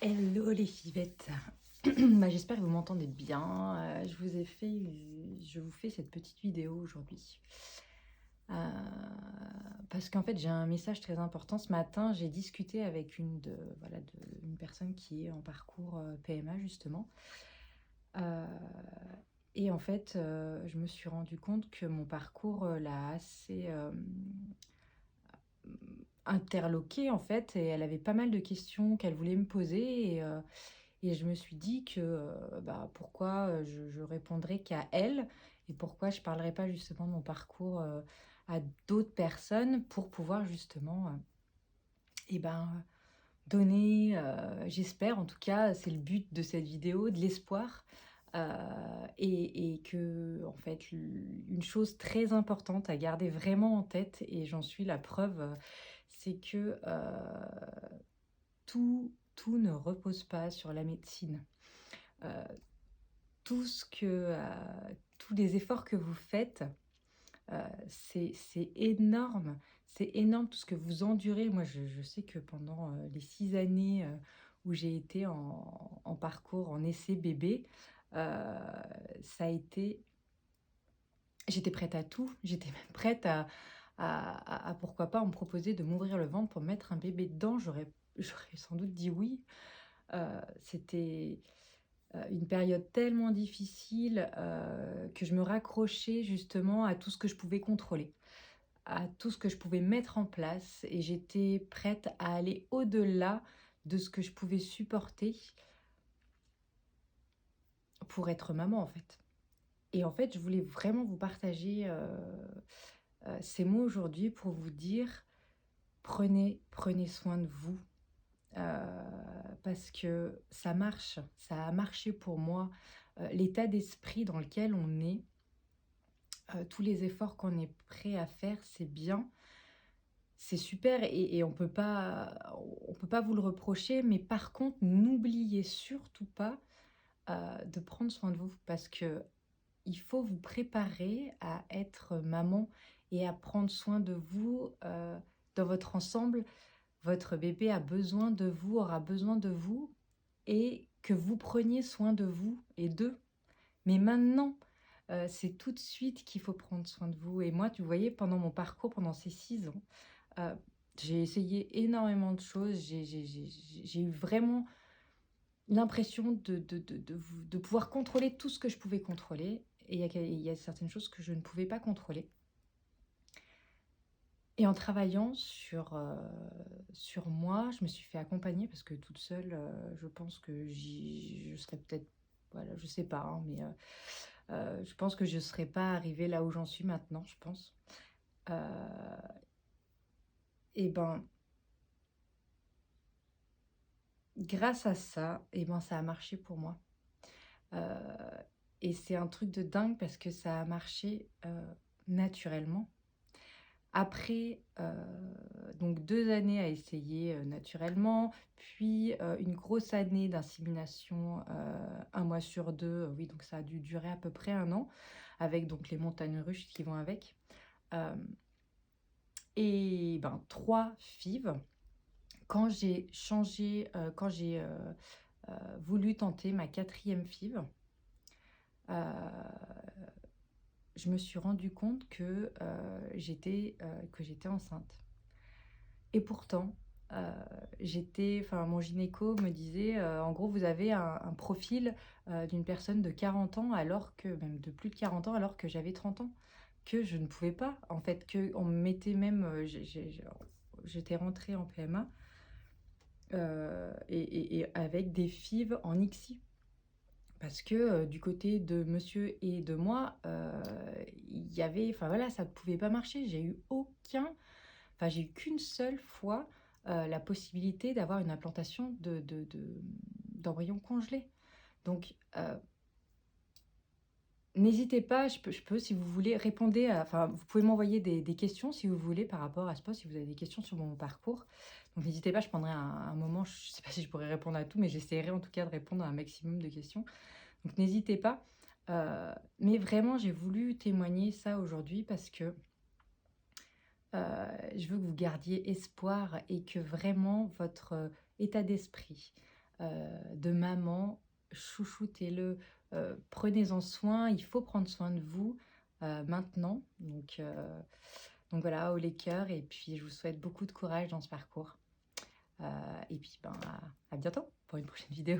Hello les fivettes. J'espère que vous m'entendez bien. Je vous fais cette petite vidéo aujourd'hui. Euh, Parce qu'en fait, j'ai un message très important. Ce matin, j'ai discuté avec une personne qui est en parcours PMA, justement. Euh, et en fait, je me suis rendu compte que mon parcours l'a assez interloquée, en fait. Et elle avait pas mal de questions qu'elle voulait me poser. Et je me suis dit que pourquoi je répondrais qu'à elle et pourquoi je parlerais pas justement de mon parcours à d'autres personnes pour pouvoir justement et ben, donner, j'espère en tout cas, c'est le but de cette vidéo, de l'espoir. Et que en fait une chose très importante à garder vraiment en tête, et j'en suis la preuve, c'est que tout ne repose pas sur la médecine. Euh, tout ce que, tous les efforts que vous faites, c'est énorme. C'est énorme tout ce que vous endurez. Moi, je sais que pendant les 6 années où j'ai été en parcours, en essai bébé, ça a été... J'étais prête à tout. J'étais même prête à pourquoi pas, on me proposait de m'ouvrir le ventre pour mettre un bébé dedans. J'aurais sans doute dit oui. C'était une période tellement difficile que je me raccrochais justement à tout ce que je pouvais contrôler, à tout ce que je pouvais mettre en place, et j'étais prête à aller au-delà de ce que je pouvais supporter pour être maman, en fait. Et en fait, je voulais vraiment vous partager ces mots aujourd'hui pour vous dire, prenez soin de vous. Parce que ça a marché pour moi. L'état d'esprit dans lequel on est, tous les efforts qu'on est prêt à faire, c'est bien, c'est super, et on peut pas vous le reprocher, mais par contre, n'oubliez surtout pas de prendre soin de vous, parce que il faut vous préparer à être maman et à prendre soin de vous dans votre ensemble. Votre bébé a besoin de vous, aura besoin de vous, et que vous preniez soin de vous et d'eux. Mais maintenant, c'est tout de suite qu'il faut prendre soin de vous. Et moi, tu voyais, pendant mon parcours, pendant ces 6 ans, euh, j'ai essayé énormément de choses. J'ai eu vraiment l'impression de pouvoir contrôler tout ce que je pouvais contrôler. Et il y a certaines choses que je ne pouvais pas contrôler. Et en travaillant sur moi, je me suis fait accompagner, parce que toute seule, je pense que je serais peut-être, voilà, je sais pas, hein, mais je pense que je ne serais pas arrivée là où j'en suis maintenant, je pense. Euh, et ben, grâce à ça, et ben, ça a marché pour moi. Euh, et c'est un truc de dingue parce que ça a marché naturellement. Après donc 2 années à essayer naturellement, puis une grosse année d'insémination, 1 mois sur 2, oui, donc ça a dû durer à peu près 1 an, avec donc les montagnes russes qui vont avec. Et ben 3 FIV. Quand j'ai voulu tenter ma 4e FIV, euh, je me suis rendu compte que j'étais enceinte. Et pourtant, mon gynéco me disait, en gros, vous avez un profil d'une personne de 40 ans, alors que, même de plus de 40 ans, alors que j'avais 30 ans, que je ne pouvais pas. En fait, que on me mettait même, j'étais rentrée en PMA et avec des FIV en ICSI. Parce que du côté de monsieur et de moi, il y avait, enfin voilà, ça ne pouvait pas marcher. J'ai eu qu'une seule fois la possibilité d'avoir une implantation d'embryon congelé. Donc, n'hésitez pas, je peux, si vous voulez, enfin, vous pouvez m'envoyer des questions si vous voulez par rapport à ce post, si vous avez des questions sur mon parcours. Donc, n'hésitez pas, je prendrai un moment, je ne sais pas si je pourrais répondre à tout, mais j'essaierai en tout cas de répondre à un maximum de questions. Donc, n'hésitez pas. Mais vraiment, j'ai voulu témoigner ça aujourd'hui parce que je veux que vous gardiez espoir, et que vraiment votre état d'esprit, de maman. Chouchoutez-le, prenez-en soin, il faut prendre soin de vous maintenant. Donc voilà, haut les cœurs, et puis je vous souhaite beaucoup de courage dans ce parcours. Et puis ben, à bientôt pour une prochaine vidéo.